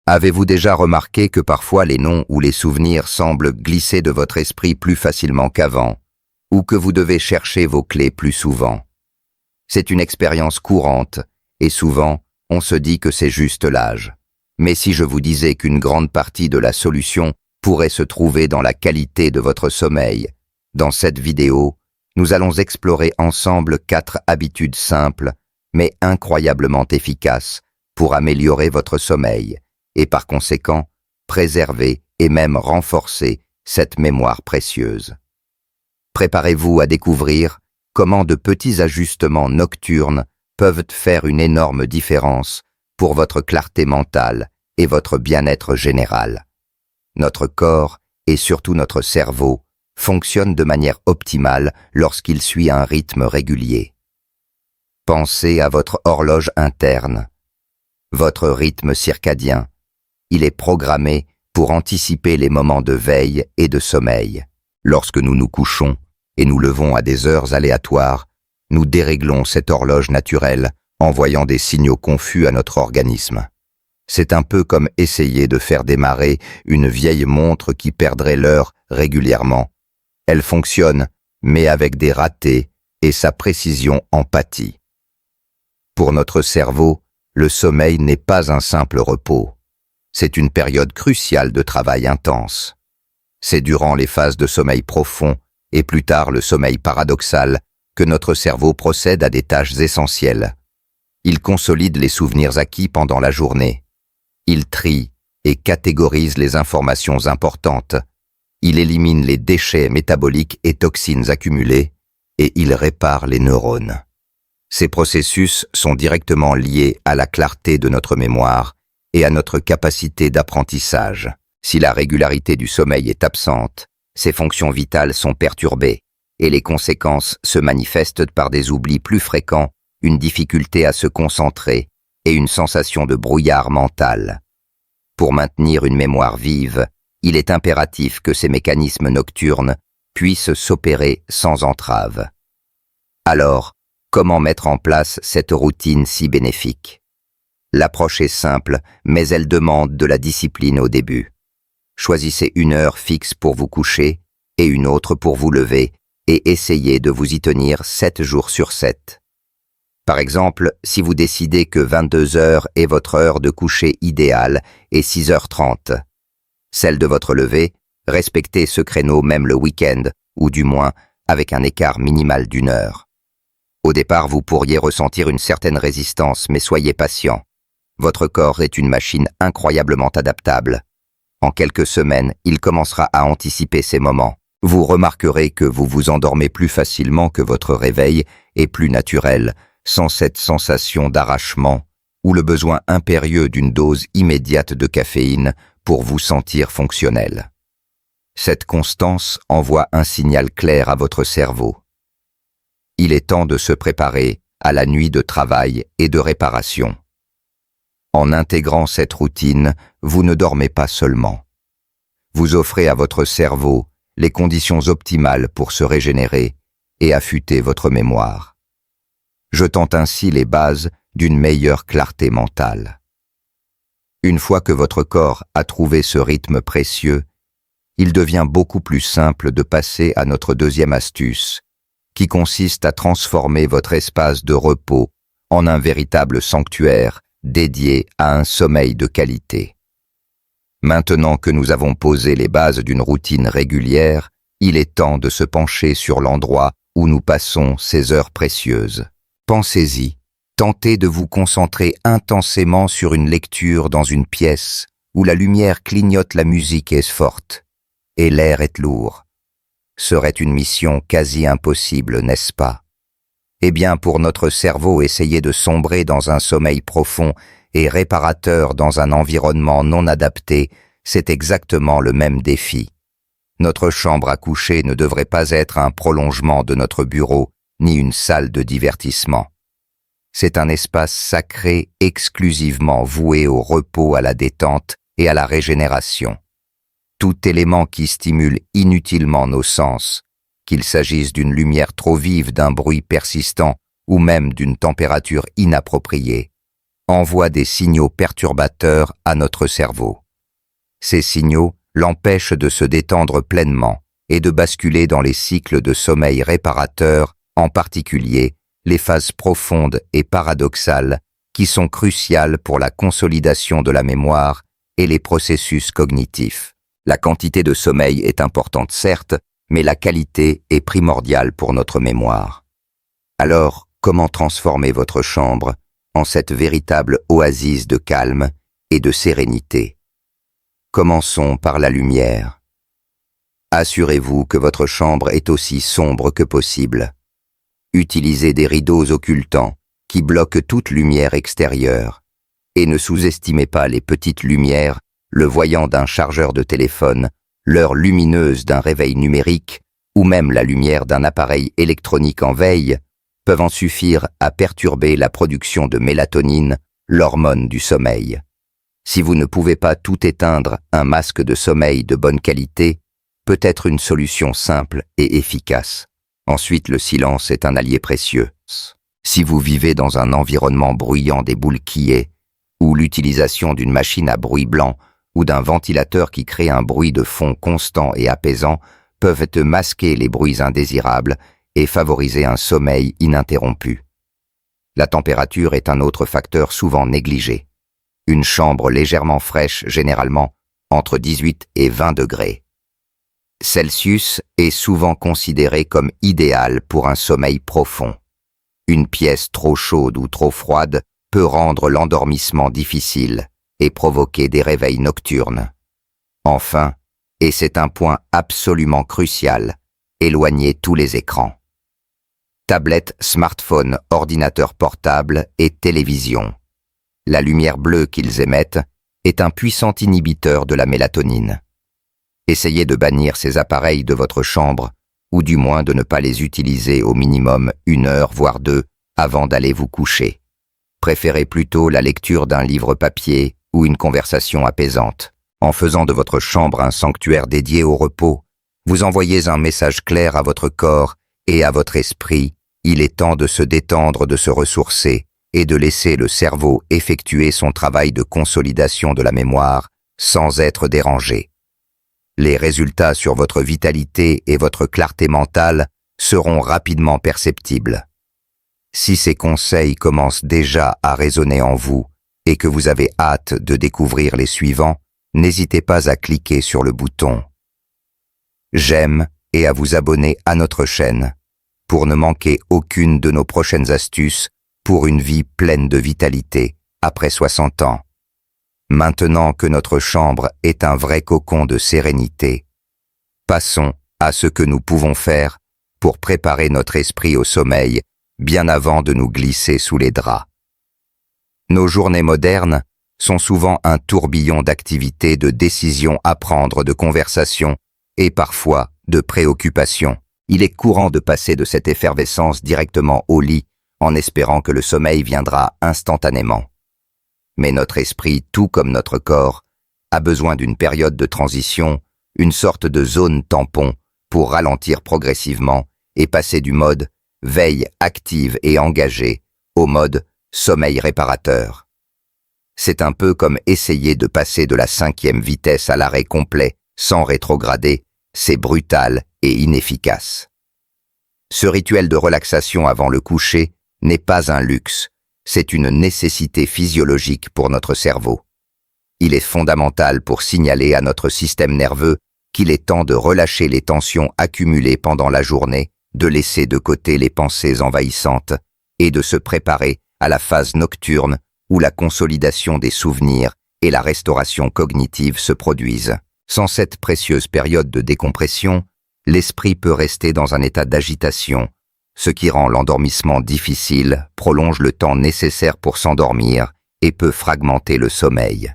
Avez-vous déjà remarqué que parfois les noms ou les souvenirs semblent glisser de votre esprit plus facilement qu'avant, ou que vous devez chercher vos clés plus souvent? C'est une expérience courante, et souvent, on se dit que c'est juste l'âge. Mais si je vous disais qu'une grande partie de la solution pourrait se trouver dans la qualité de votre sommeil, dans cette vidéo, nous allons explorer ensemble 4 habitudes simples, mais incroyablement efficaces pour améliorer votre sommeil et par conséquent, préserver et même renforcer cette mémoire précieuse. Préparez-vous à découvrir comment de petits ajustements nocturnes peuvent faire une énorme différence pour votre clarté mentale et votre bien-être général. Notre corps, et surtout notre cerveau, fonctionnent de manière optimale lorsqu'il suit un rythme régulier. Pensez à votre horloge interne, votre rythme circadien. Il est programmé pour anticiper les moments de veille et de sommeil. Lorsque nous nous couchons et nous levons à des heures aléatoires, nous déréglons cette horloge naturelle, envoyant des signaux confus à notre organisme. C'est un peu comme essayer de faire démarrer une vieille montre qui perdrait l'heure régulièrement. Elle fonctionne, mais avec des ratés, et sa précision en pâtit. Pour notre cerveau, le sommeil n'est pas un simple repos. C'est une période cruciale de travail intense. C'est durant les phases de sommeil profond, et plus tard le sommeil paradoxal, que notre cerveau procède à des tâches essentielles. Il consolide les souvenirs acquis pendant la journée. Il trie et catégorise les informations importantes. Il élimine les déchets métaboliques et toxines accumulées, et il répare les neurones. Ces processus sont directement liés à la clarté de notre mémoire et à notre capacité d'apprentissage. Si la régularité du sommeil est absente, ces fonctions vitales sont perturbées, et les conséquences se manifestent par des oublis plus fréquents, une difficulté à se concentrer et une sensation de brouillard mental. Pour maintenir une mémoire vive, il est impératif que ces mécanismes nocturnes puissent s'opérer sans entrave. Alors, comment mettre en place cette routine si bénéfique? L'approche est simple, mais elle demande de la discipline au début. Choisissez une heure fixe pour vous coucher et une autre pour vous lever et essayez de vous y tenir 7 jours sur 7. Par exemple, si vous décidez que 22 heures est votre heure de coucher idéale et 6h30, celle de votre lever, respectez ce créneau même le week-end, ou du moins avec un écart minimal d'1 heure. Au départ, vous pourriez ressentir une certaine résistance, mais soyez patient. Votre corps est une machine incroyablement adaptable. En quelques semaines, il commencera à anticiper ces moments. Vous remarquerez que vous vous endormez plus facilement, que votre réveil est plus naturel, sans cette sensation d'arrachement ou le besoin impérieux d'une dose immédiate de caféine pour vous sentir fonctionnel. Cette constance envoie un signal clair à votre cerveau. Il est temps de se préparer à la nuit de travail et de réparation. En intégrant cette routine, vous ne dormez pas seulement. Vous offrez à votre cerveau les conditions optimales pour se régénérer et affûter votre mémoire, jetant ainsi les bases d'une meilleure clarté mentale. Une fois que votre corps a trouvé ce rythme précieux, il devient beaucoup plus simple de passer à notre deuxième astuce, qui consiste à transformer votre espace de repos en un véritable sanctuaire dédié à un sommeil de qualité. Maintenant que nous avons posé les bases d'une routine régulière, il est temps de se pencher sur l'endroit où nous passons ces heures précieuses. Pensez-y, tentez de vous concentrer intensément sur une lecture dans une pièce où la lumière clignote, la musique est forte et l'air est lourd. Serait une mission quasi impossible, n'est-ce pas? Eh bien, pour notre cerveau, essayer de sombrer dans un sommeil profond et réparateur dans un environnement non adapté, c'est exactement le même défi. Notre chambre à coucher ne devrait pas être un prolongement de notre bureau, ni une salle de divertissement. C'est un espace sacré exclusivement voué au repos, à la détente et à la régénération. Tout élément qui stimule inutilement nos sens, qu'il s'agisse d'une lumière trop vive, d'un bruit persistant ou même d'une température inappropriée, envoie des signaux perturbateurs à notre cerveau. Ces signaux l'empêchent de se détendre pleinement et de basculer dans les cycles de sommeil réparateur, en particulier les phases profondes et paradoxales qui sont cruciales pour la consolidation de la mémoire et les processus cognitifs. La quantité de sommeil est importante certes, mais la qualité est primordiale pour notre mémoire. Alors, comment transformer votre chambre en cette véritable oasis de calme et de sérénité? Commençons par la lumière. Assurez-vous que votre chambre est aussi sombre que possible. Utilisez des rideaux occultants qui bloquent toute lumière extérieure. Et ne sous-estimez pas les petites lumières, le voyant d'un chargeur de téléphone, l'heure lumineuse d'un réveil numérique, ou même la lumière d'un appareil électronique en veille, peuvent en suffire à perturber la production de mélatonine, l'hormone du sommeil. Si vous ne pouvez pas tout éteindre, un masque de sommeil de bonne qualité peut être une solution simple et efficace. Ensuite, le silence est un allié précieux. Si vous vivez dans un environnement bruyant des boules quillées, ou l'utilisation d'une machine à bruit blanc ou d'un ventilateur qui crée un bruit de fond constant et apaisant peuvent masquer les bruits indésirables et favoriser un sommeil ininterrompu. La température est un autre facteur souvent négligé. Une chambre légèrement fraîche, généralement entre 18 et 20 degrés Celsius, est souvent considérée comme idéale pour un sommeil profond. Une pièce trop chaude ou trop froide peut rendre l'endormissement difficile et provoquer des réveils nocturnes. Enfin, et c'est un point absolument crucial, éloignez tous les écrans. Tablettes, smartphones, ordinateurs portables et télévision. La lumière bleue qu'ils émettent est un puissant inhibiteur de la mélatonine. Essayez de bannir ces appareils de votre chambre, ou du moins de ne pas les utiliser au minimum 1 heure voire 2 avant d'aller vous coucher. Préférez plutôt la lecture d'un livre papier ou une conversation apaisante. En faisant de votre chambre un sanctuaire dédié au repos, vous envoyez un message clair à votre corps et à votre esprit. Il est temps de se détendre, de se ressourcer et de laisser le cerveau effectuer son travail de consolidation de la mémoire sans être dérangé. Les résultats sur votre vitalité et votre clarté mentale seront rapidement perceptibles. Si ces conseils commencent déjà à résonner en vous et que vous avez hâte de découvrir les suivants, n'hésitez pas à cliquer sur le bouton j'aime et à vous abonner à notre chaîne pour ne manquer aucune de nos prochaines astuces pour une vie pleine de vitalité après 60 ans. Maintenant que notre chambre est un vrai cocon de sérénité, passons à ce que nous pouvons faire pour préparer notre esprit au sommeil bien avant de nous glisser sous les draps. Nos journées modernes sont souvent un tourbillon d'activités, de décisions à prendre, de conversations et parfois de préoccupations. Il est courant de passer de cette effervescence directement au lit en espérant que le sommeil viendra instantanément. Mais notre esprit, tout comme notre corps, a besoin d'une période de transition, une sorte de zone tampon pour ralentir progressivement et passer du mode veille active et engagée au mode sommeil réparateur. C'est un peu comme essayer de passer de la 5e vitesse à l'arrêt complet sans rétrograder, c'est brutal et inefficace. Ce rituel de relaxation avant le coucher n'est pas un luxe, c'est une nécessité physiologique pour notre cerveau. Il est fondamental pour signaler à notre système nerveux qu'il est temps de relâcher les tensions accumulées pendant la journée, de laisser de côté les pensées envahissantes et de se préparer à la phase nocturne où la consolidation des souvenirs et la restauration cognitive se produisent. Sans cette précieuse période de décompression, l'esprit peut rester dans un état d'agitation, ce qui rend l'endormissement difficile, prolonge le temps nécessaire pour s'endormir et peut fragmenter le sommeil.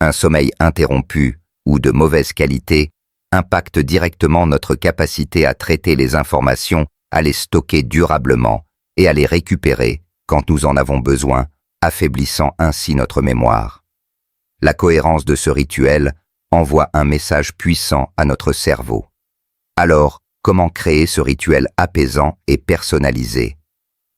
Un sommeil interrompu ou de mauvaise qualité impacte directement notre capacité à traiter les informations, à les stocker durablement et à les récupérer quand nous en avons besoin, affaiblissant ainsi notre mémoire. La cohérence de ce rituel envoie un message puissant à notre cerveau. Alors, comment créer ce rituel apaisant et personnalisé?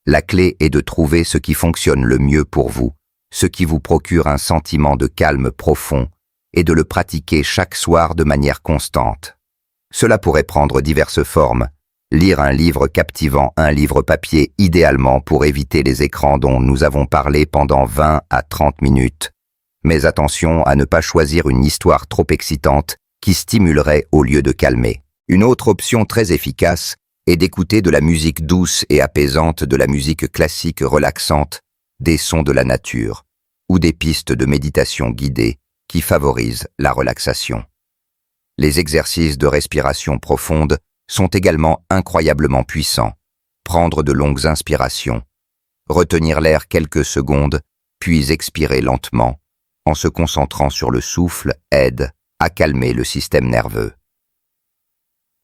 La clé est de trouver ce qui fonctionne le mieux pour vous, ce qui vous procure un sentiment de calme profond, et de le pratiquer chaque soir de manière constante. Cela pourrait prendre diverses formes. Lire un livre captivant, un livre papier idéalement pour éviter les écrans dont nous avons parlé pendant 20 à 30 minutes. Mais attention à ne pas choisir une histoire trop excitante qui stimulerait au lieu de calmer. Une autre option très efficace est d'écouter de la musique douce et apaisante, de la musique classique relaxante, des sons de la nature, ou des pistes de méditation guidée qui favorisent la relaxation. Les exercices de respiration profonde sont également incroyablement puissants. Prendre de longues inspirations, retenir l'air quelques secondes, puis expirer lentement, en se concentrant sur le souffle, aide à calmer le système nerveux.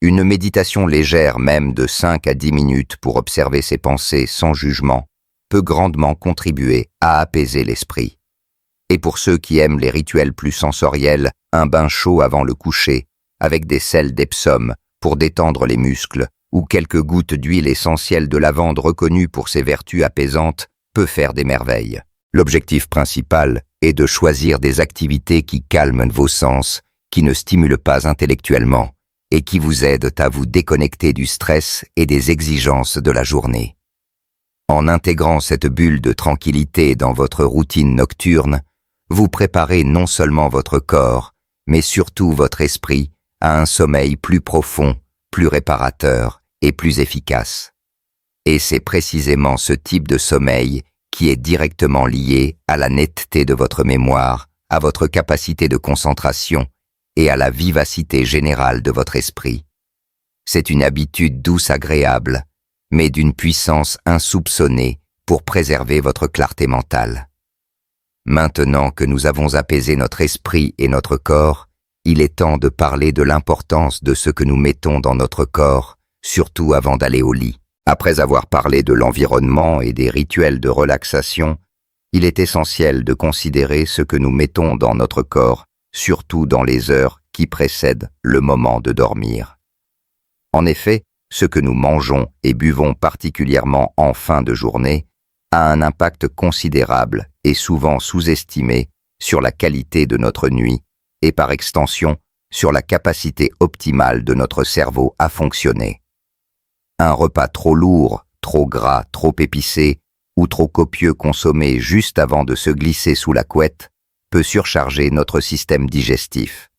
Une méditation légère, même de 5 à 10 minutes pour observer ses pensées sans jugement, peut grandement contribuer à apaiser l'esprit. Et pour ceux qui aiment les rituels plus sensoriels, un bain chaud avant le coucher, avec des sels d'Epsom pour détendre les muscles, ou quelques gouttes d'huile essentielle de lavande reconnue pour ses vertus apaisantes, peut faire des merveilles. L'objectif principal est de choisir des activités qui calment vos sens, qui ne stimulent pas intellectuellement, et qui vous aident à vous déconnecter du stress et des exigences de la journée. En intégrant cette bulle de tranquillité dans votre routine nocturne, vous préparez non seulement votre corps, mais surtout votre esprit à un sommeil plus profond, plus réparateur et plus efficace. Et c'est précisément ce type de sommeil qui est directement lié à la netteté de votre mémoire, à votre capacité de concentration et à la vivacité générale de votre esprit. C'est une habitude douce agréable, mais d'une puissance insoupçonnée pour préserver votre clarté mentale. Maintenant que nous avons apaisé notre esprit et notre corps, il est temps de parler de l'importance de ce que nous mettons dans notre corps, surtout avant d'aller au lit. Après avoir parlé de l'environnement et des rituels de relaxation, il est essentiel de considérer ce que nous mettons dans notre corps, surtout dans les heures qui précèdent le moment de dormir. En effet, ce que nous mangeons et buvons particulièrement en fin de journée a un impact considérable et souvent sous-estimé sur la qualité de notre nuit et par extension sur la capacité optimale de notre cerveau à fonctionner. Un repas trop lourd, trop gras, trop épicé ou trop copieux consommé juste avant de se glisser sous la couette peut surcharger notre système digestif.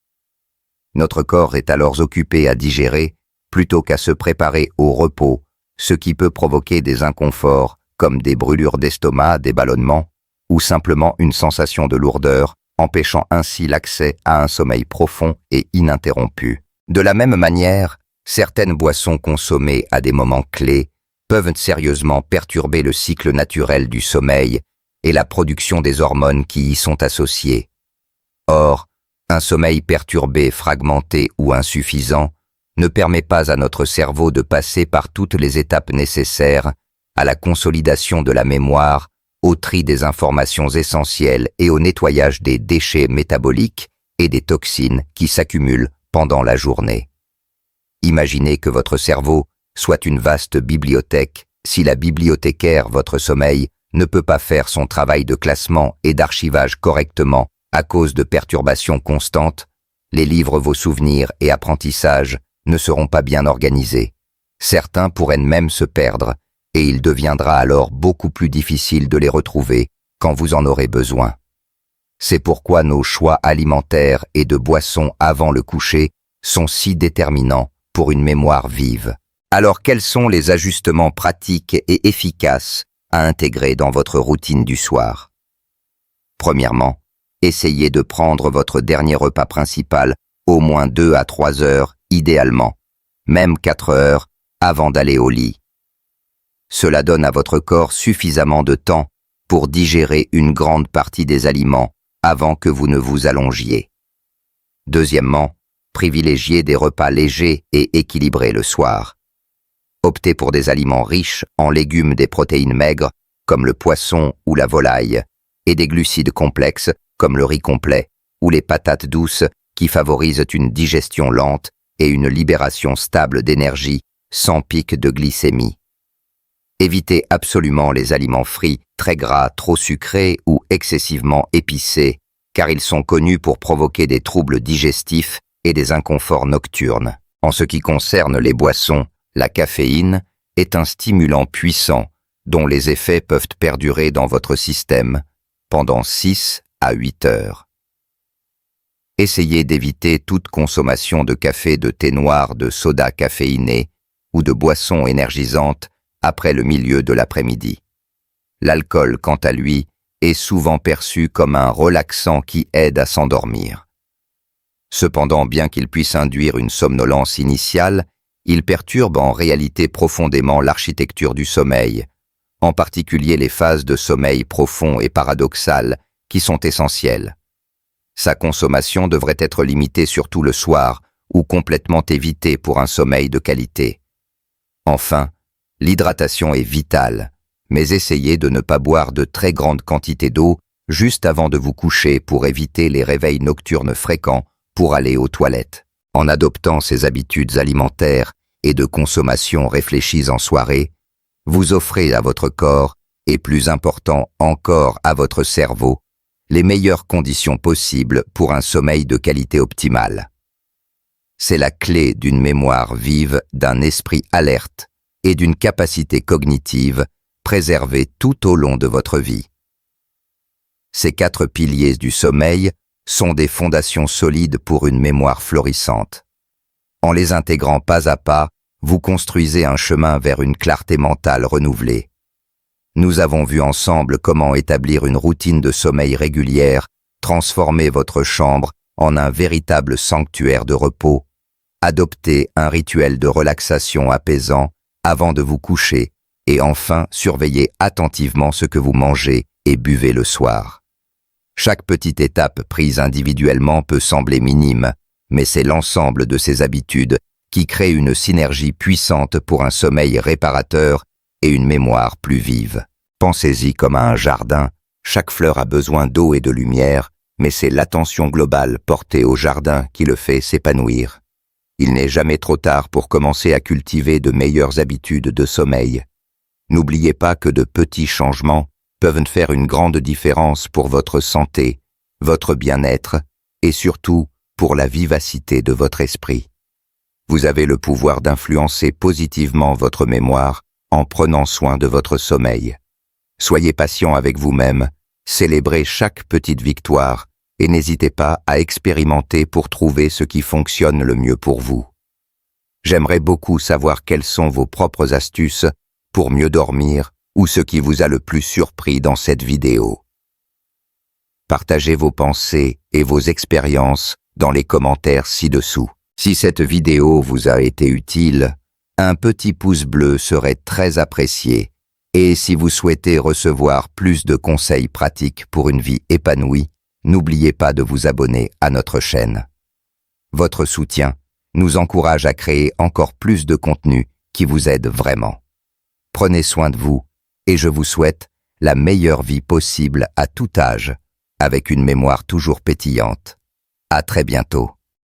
Notre corps est alors occupé à digérer plutôt qu'à se préparer au repos, ce qui peut provoquer des inconforts comme des brûlures d'estomac, des ballonnements ou simplement une sensation de lourdeur, empêchant ainsi l'accès à un sommeil profond et ininterrompu. De la même manière, certaines boissons consommées à des moments clés peuvent sérieusement perturber le cycle naturel du sommeil et la production des hormones qui y sont associées. Or, un sommeil perturbé, fragmenté ou insuffisant ne permet pas à notre cerveau de passer par toutes les étapes nécessaires à la consolidation de la mémoire, au tri des informations essentielles et au nettoyage des déchets métaboliques et des toxines qui s'accumulent pendant la journée. Imaginez que votre cerveau soit une vaste bibliothèque. Si la bibliothécaire, votre sommeil, ne peut pas faire son travail de classement et d'archivage correctement à cause de perturbations constantes, les livres, vos souvenirs et apprentissages ne seront pas bien organisés. Certains pourraient même se perdre, et il deviendra alors beaucoup plus difficile de les retrouver quand vous en aurez besoin. C'est pourquoi nos choix alimentaires et de boissons avant le coucher sont si déterminants pour une mémoire vive. Alors quels sont les ajustements pratiques et efficaces à intégrer dans votre routine du soir? Premièrement, essayez de prendre votre dernier repas principal au moins 2 à 3 heures, idéalement, même 4 heures, avant d'aller au lit. Cela donne à votre corps suffisamment de temps pour digérer une grande partie des aliments avant que vous ne vous allongiez. Deuxièmement, privilégiez des repas légers et équilibrés le soir. Optez pour des aliments riches en légumes, des protéines maigres, comme le poisson ou la volaille, et des glucides complexes, comme le riz complet, ou les patates douces, qui favorisent une digestion lente et une libération stable d'énergie, sans pic de glycémie. Évitez absolument les aliments frits, très gras, trop sucrés ou excessivement épicés, car ils sont connus pour provoquer des troubles digestifs et des inconforts nocturnes. En ce qui concerne les boissons, la caféine est un stimulant puissant dont les effets peuvent perdurer dans votre système pendant 6 à 8 heures. Essayez d'éviter toute consommation de café, de thé noir, de soda caféiné ou de boissons énergisantes après le milieu de l'après-midi. L'alcool, quant à lui, est souvent perçu comme un relaxant qui aide à s'endormir. Cependant, bien qu'il puisse induire une somnolence initiale, il perturbe en réalité profondément l'architecture du sommeil, en particulier les phases de sommeil profond et paradoxal qui sont essentielles. Sa consommation devrait être limitée surtout le soir ou complètement évitée pour un sommeil de qualité. Enfin, l'hydratation est vitale, mais essayez de ne pas boire de très grandes quantités d'eau juste avant de vous coucher pour éviter les réveils nocturnes fréquents pour aller aux toilettes. En adoptant ces habitudes alimentaires et de consommation réfléchies en soirée, vous offrez à votre corps, et plus important encore à votre cerveau, les meilleures conditions possibles pour un sommeil de qualité optimale. C'est la clé d'une mémoire vive, d'un esprit alerte et d'une capacité cognitive préservée tout au long de votre vie. Ces 4 piliers du sommeil sont des fondations solides pour une mémoire florissante. En les intégrant pas à pas, vous construisez un chemin vers une clarté mentale renouvelée. Nous avons vu ensemble comment établir une routine de sommeil régulière, transformer votre chambre en un véritable sanctuaire de repos, adopter un rituel de relaxation apaisant avant de vous coucher et enfin surveiller attentivement ce que vous mangez et buvez le soir. Chaque petite étape prise individuellement peut sembler minime, mais c'est l'ensemble de ces habitudes qui crée une synergie puissante pour un sommeil réparateur et une mémoire plus vive. Pensez-y comme à un jardin, chaque fleur a besoin d'eau et de lumière, mais c'est l'attention globale portée au jardin qui le fait s'épanouir. Il n'est jamais trop tard pour commencer à cultiver de meilleures habitudes de sommeil. N'oubliez pas que de petits changements peuvent faire une grande différence pour votre santé, votre bien-être et surtout pour la vivacité de votre esprit. Vous avez le pouvoir d'influencer positivement votre mémoire en prenant soin de votre sommeil. Soyez patient avec vous-même, célébrez chaque petite victoire et n'hésitez pas à expérimenter pour trouver ce qui fonctionne le mieux pour vous. J'aimerais beaucoup savoir quelles sont vos propres astuces pour mieux dormir ou ce qui vous a le plus surpris dans cette vidéo. Partagez vos pensées et vos expériences dans les commentaires ci-dessous. Si cette vidéo vous a été utile, un petit pouce bleu serait très apprécié. Et si vous souhaitez recevoir plus de conseils pratiques pour une vie épanouie, n'oubliez pas de vous abonner à notre chaîne. Votre soutien nous encourage à créer encore plus de contenu qui vous aide vraiment. Prenez soin de vous et je vous souhaite la meilleure vie possible à tout âge, avec une mémoire toujours pétillante. À très bientôt.